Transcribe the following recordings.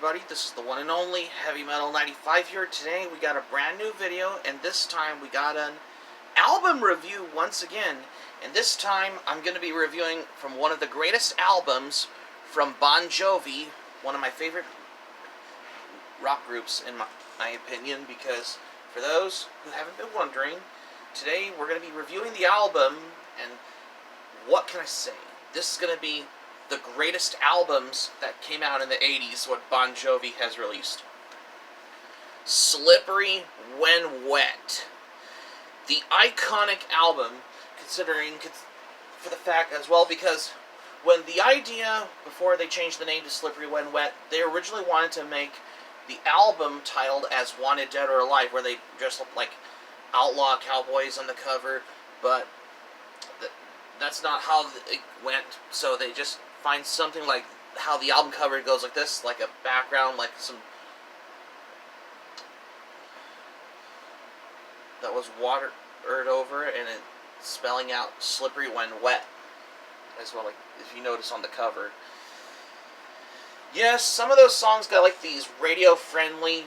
everybody, this is the one and only Heavy Metal 95 here. Today we got a brand new video, and this time we got an album review once again. And this time I'm going to be reviewing from one of the greatest albums from Bon Jovi, one of my favorite rock groups in my opinion, because for those who haven't been wondering, today we're going to be reviewing the album, and what can I say? This is going to be the greatest albums that came out in the 80s, what Bon Jovi has released. Slippery When Wet. The iconic album, considering for the fact as well, because when the idea, before they changed the name to Slippery When Wet, they originally wanted to make the album titled as Wanted Dead or Alive, where they dressed up like outlaw cowboys on the cover, but that's not how it went, so they just find something like how the album cover goes like this, like a background, like some that was watered over, and it spelling out slippery when wet as well, like if you notice on the cover. Yes, some of those songs got like these radio friendly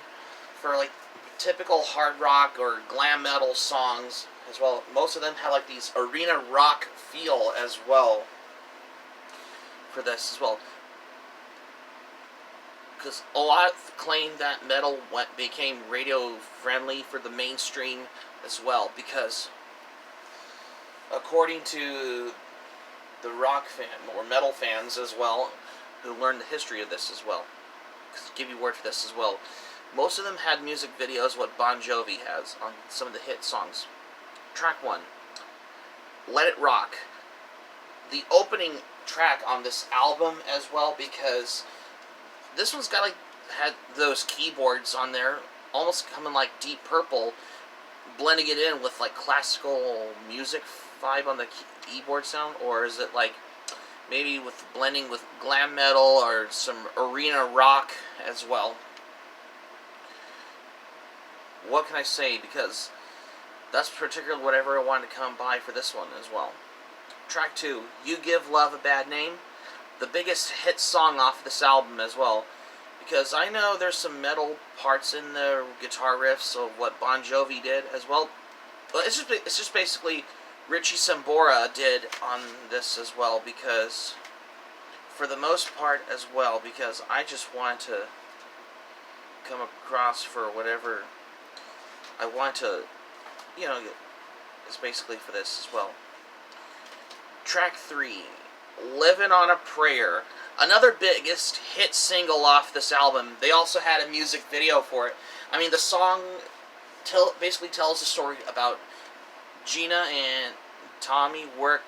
for like typical hard rock or glam metal songs as well. Most of them have like these arena rock feel as well for this as well, because a lot claim that metal became radio friendly for the mainstream as well, because according to the rock fan or metal fans as well, who learned the history of this as well, because give you word for this as well, most of them had music videos what Bon Jovi has on some of the hit songs. Track 1, Let It Rock. The opening track on this album as well, because this one's got had those keyboards on there, almost coming like Deep Purple, blending it in with like classical music vibe on the keyboard sound, or is it like maybe with blending with glam metal or some arena rock as well? What can I say, because that's particularly whatever I wanted to come by for this one as well. Track 2, You Give Love a Bad Name. The biggest hit song off this album as well, because I know there's some metal parts in the guitar riffs of what Bon Jovi did as well, but it's just basically Richie Sambora did on this as well, because for the most part as well, because I just wanted to come across for whatever I want to, it's basically for this as well. Track 3, Livin' on a Prayer. Another biggest hit single off this album. They also had a music video for it. I mean, the song basically tells the story about Gina and Tommy were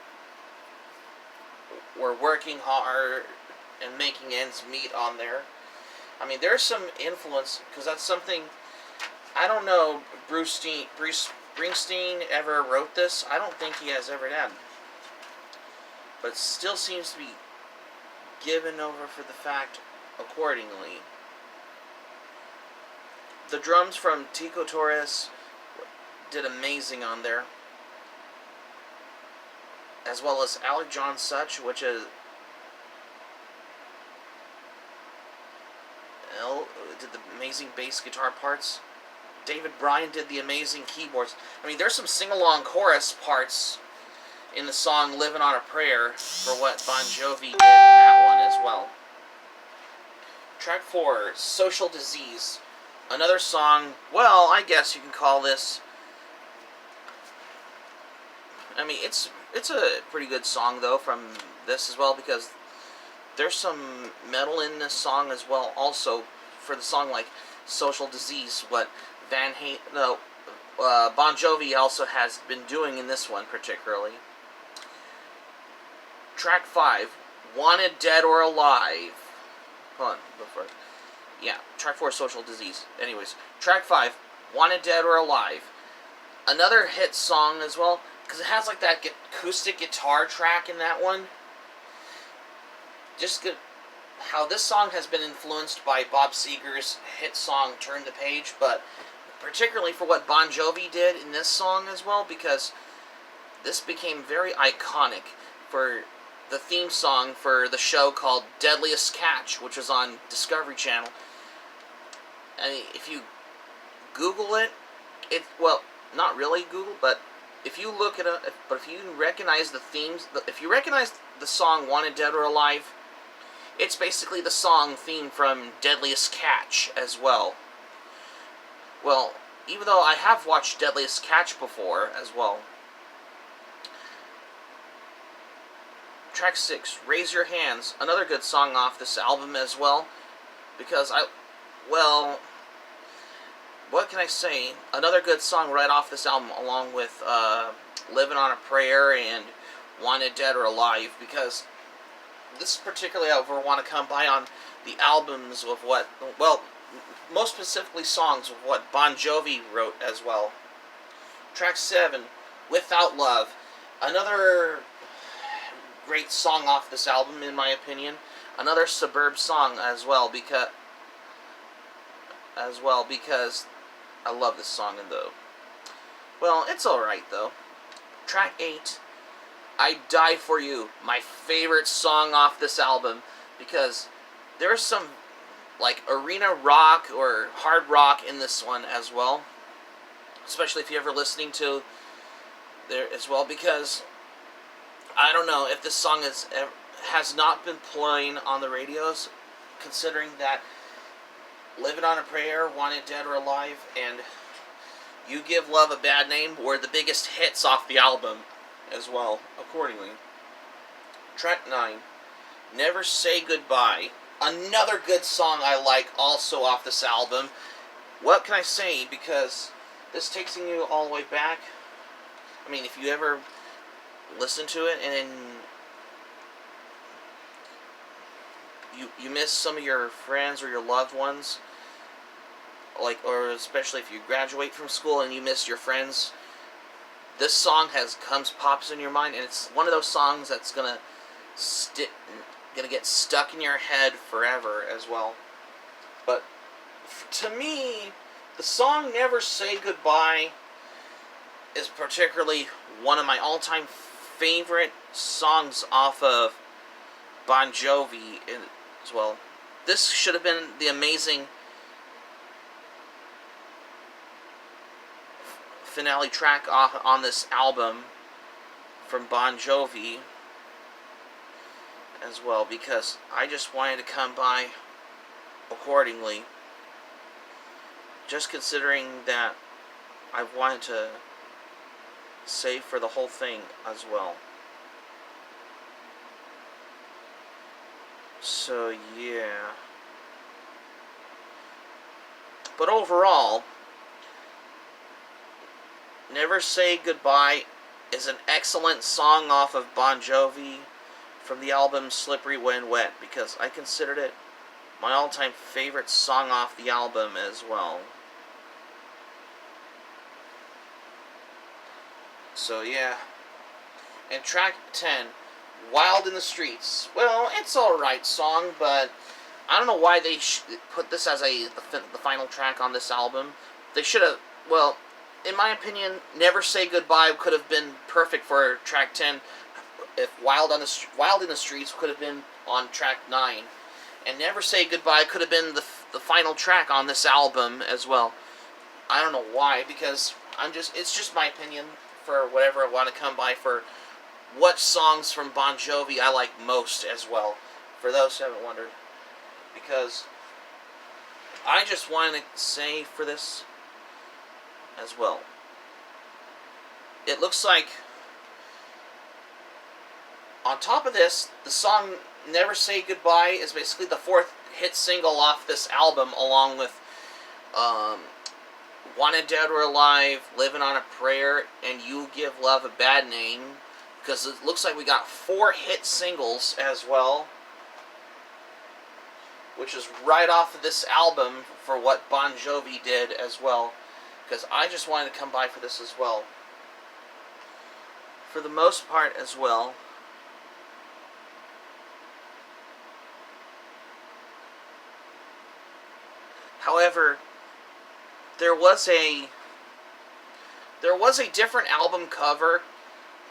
working hard and making ends meet on there. I mean, there's some influence, because that's something, I don't know, Bruce Springsteen ever wrote this. I don't think he has ever done. But it still seems to be given over for the fact accordingly. The drums from Tico Torres did amazing on there, as well as Alec John Such, which is did the amazing bass guitar parts. David Bryan did the amazing keyboards. I mean, there's some sing-along chorus parts in the song Livin' on a Prayer for what Bon Jovi did in that one as well. Track 4, Social Disease. Another song, well, I guess you can call this, I mean, it's a pretty good song though from this as well, because there's some metal in this song as well also for the song like Social Disease, what Bon Jovi also has been doing in this one particularly. Track 5, Wanted Dead or Alive. Hold on, before. Yeah, track 4, Social Disease. Anyways, track 5, Wanted Dead or Alive. Another hit song as well, because it has like that acoustic guitar track in that one. Just good how this song has been influenced by Bob Seger's hit song Turn the Page, but particularly for what Bon Jovi did in this song as well, because this became very iconic for the theme song for the show called Deadliest Catch, which was on Discovery Channel. if you Google it, well, not really Google, but if you look at if you recognize the themes, if you recognize the song "Wanted Dead or Alive," it's basically the song theme from Deadliest Catch as well. Well, even though I have watched Deadliest Catch before as well. Track 6, Raise Your Hands, another good song off this album as well, because what can I say? Another good song right off this album, along with Livin' on a Prayer and Wanted Dead or Alive, because this is particularly I want to come by on the albums of what, well, most specifically songs of what Bon Jovi wrote as well. Track 7, Without Love, another great song off this album, in my opinion. Another Suburb song as well, because I love this song, and well, it's alright though. Track 8, I Die For You, my favorite song off this album, because there's some like arena rock or hard rock in this one as well, especially if you're ever listening to there as well, because I don't know if this song has not been playing on the radios, considering that Livin' on a Prayer, Wanted Dead or Alive, and You Give Love a Bad Name were the biggest hits off the album as well, accordingly. Track 9, Never Say Goodbye, another good song I like also off this album. What can I say, because this takes you all the way back. I mean, if you ever listen to it and then you miss some of your friends or your loved ones, or especially if you graduate from school and you miss your friends, this song pops in your mind, and it's one of those songs that's gonna get stuck in your head forever as well. But to me, the song "Never Say Goodbye" is particularly one of my all-time favorite songs off of Bon Jovi as well. This should have been the amazing finale track on this album from Bon Jovi as well, because I just wanted to come by accordingly, just considering that I wanted to save for the whole thing as well. So yeah, but overall, Never Say Goodbye is an excellent song off of Bon Jovi from the album Slippery When Wet, because I considered it my all-time favorite song off the album as well. So yeah. And track 10, Wild in the Streets. Well, it's alright song, but I don't know why they put this as the final track on this album. They should have, well, in my opinion, Never Say Goodbye could have been perfect for track 10. If Wild in the Streets could have been on track 9. And Never Say Goodbye could have been the final track on this album as well. I don't know why, because it's just my opinion for whatever I want to come by for what songs from Bon Jovi I like most as well, for those who haven't wondered. Because I just want to say for this as well, it looks like on top of this, the song Never Say Goodbye is basically the 4th hit single off this album, along with Wanted Dead or Alive, Livin' on a Prayer, and You Give Love a Bad Name, because it looks like we got 4 hit singles as well, which is right off of this album for what Bon Jovi did as well, because I just wanted to come by for this as well. For the most part as well, however, there was a different album cover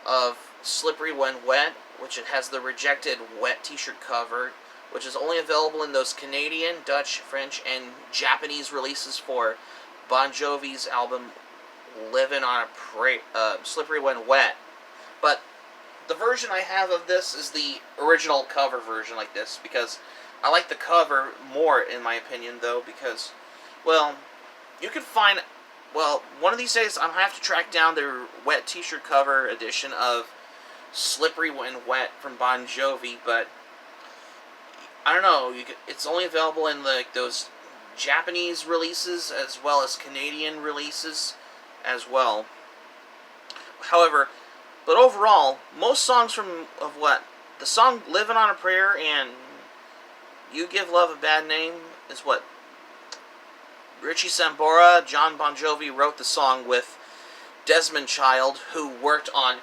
of Slippery When Wet, which it has the Rejected Wet t-shirt cover, which is only available in those Canadian, Dutch, French, and Japanese releases for Bon Jovi's album Livin on a Slippery When Wet. But the version I have of this is the original cover version like this, because I like the cover more, in my opinion, though, because, well, you can find, well, one of these days I'm going to have to track down their wet t-shirt cover edition of Slippery When Wet from Bon Jovi, but I don't know, it's only available in like those Japanese releases as well as Canadian releases as well. However, but overall, most songs of what? The song Livin' on a Prayer and You Give Love a Bad Name is what Richie Sambora, John Bon Jovi wrote the song with Desmond Child, who worked on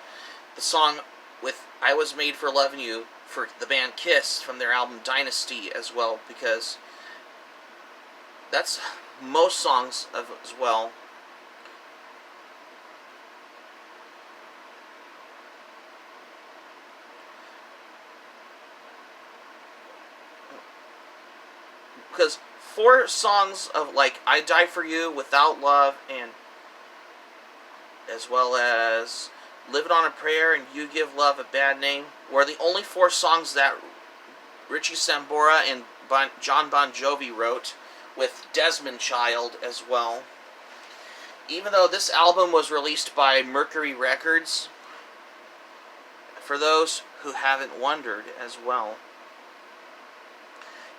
the song with I Was Made for Loving You for the band Kiss from their album Dynasty as well, because that's most songs of as well. Because 4 songs of like I Die For You, Without Love, and as well as Livin' on a Prayer and You Give Love a Bad Name were the only 4 songs that Richie Sambora and John Bon Jovi wrote with Desmond Child as well. Even though this album was released by Mercury Records, for those who haven't wondered as well.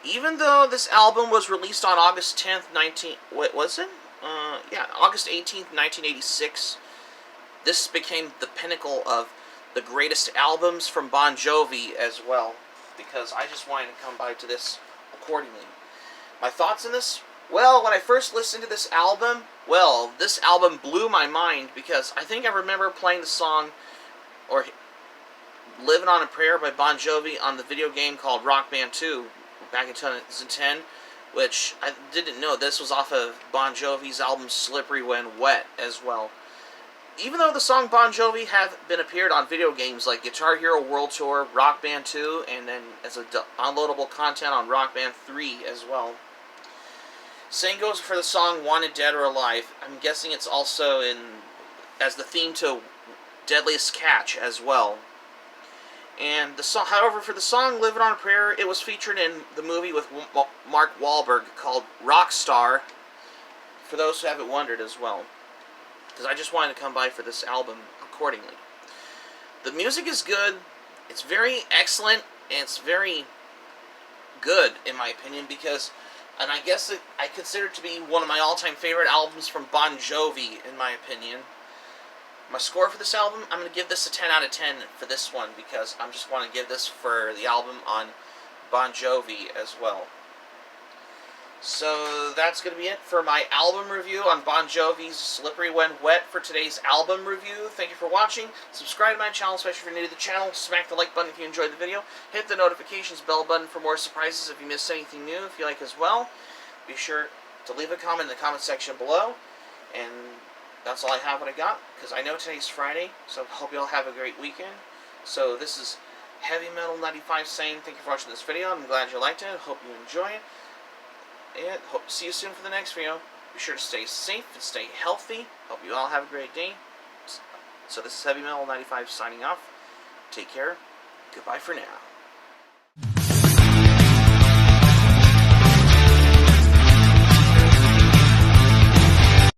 Even though this album was released on August 10th, August 18th, 1986, this became the pinnacle of the greatest albums from Bon Jovi as well, because I just wanted to come by to this accordingly. My thoughts on this? Well, when I first listened to this album, this album blew my mind, because I think I remember playing the song, or Livin' on a Prayer by Bon Jovi on the video game called Rock Band 2, back in 2010, which I didn't know this was off of Bon Jovi's album Slippery When Wet as well. Even though the song Bon Jovi have been appeared on video games like Guitar Hero World Tour, Rock Band 2, and then as a downloadable content on Rock Band 3 as well. Same goes for the song Wanted Dead or Alive. I'm guessing it's also in as the theme to Deadliest Catch as well. And the song, however, for the song Livin' on a Prayer, it was featured in the movie with Mark Wahlberg called Rockstar, for those who haven't wondered as well. Because I just wanted to come by for this album accordingly. The music is good, it's very excellent, and it's very good, in my opinion, because, and I guess I consider it to be one of my all-time favorite albums from Bon Jovi, in my opinion. My score for this album, I'm going to give this a 10 out of 10 for this one, because I just want to give this for the album on Bon Jovi as well. So that's going to be it for my album review on Bon Jovi's Slippery When Wet for today's album review. Thank you for watching. Subscribe to my channel, especially if you're new to the channel. Smack the like button if you enjoyed the video. Hit the notifications bell button for more surprises if you missed anything new, if you like as well. Be sure to leave a comment in the comment section below. And that's all I have what I got, because I know today's Friday, so I hope you all have a great weekend. So this is Heavy Metal 95 saying thank you for watching this video. I'm glad you liked it. Hope you enjoy it. And hope to see you soon for the next video. Be sure to stay safe and stay healthy. Hope you all have a great day. So this is Heavy Metal 95 signing off. Take care. Goodbye for now.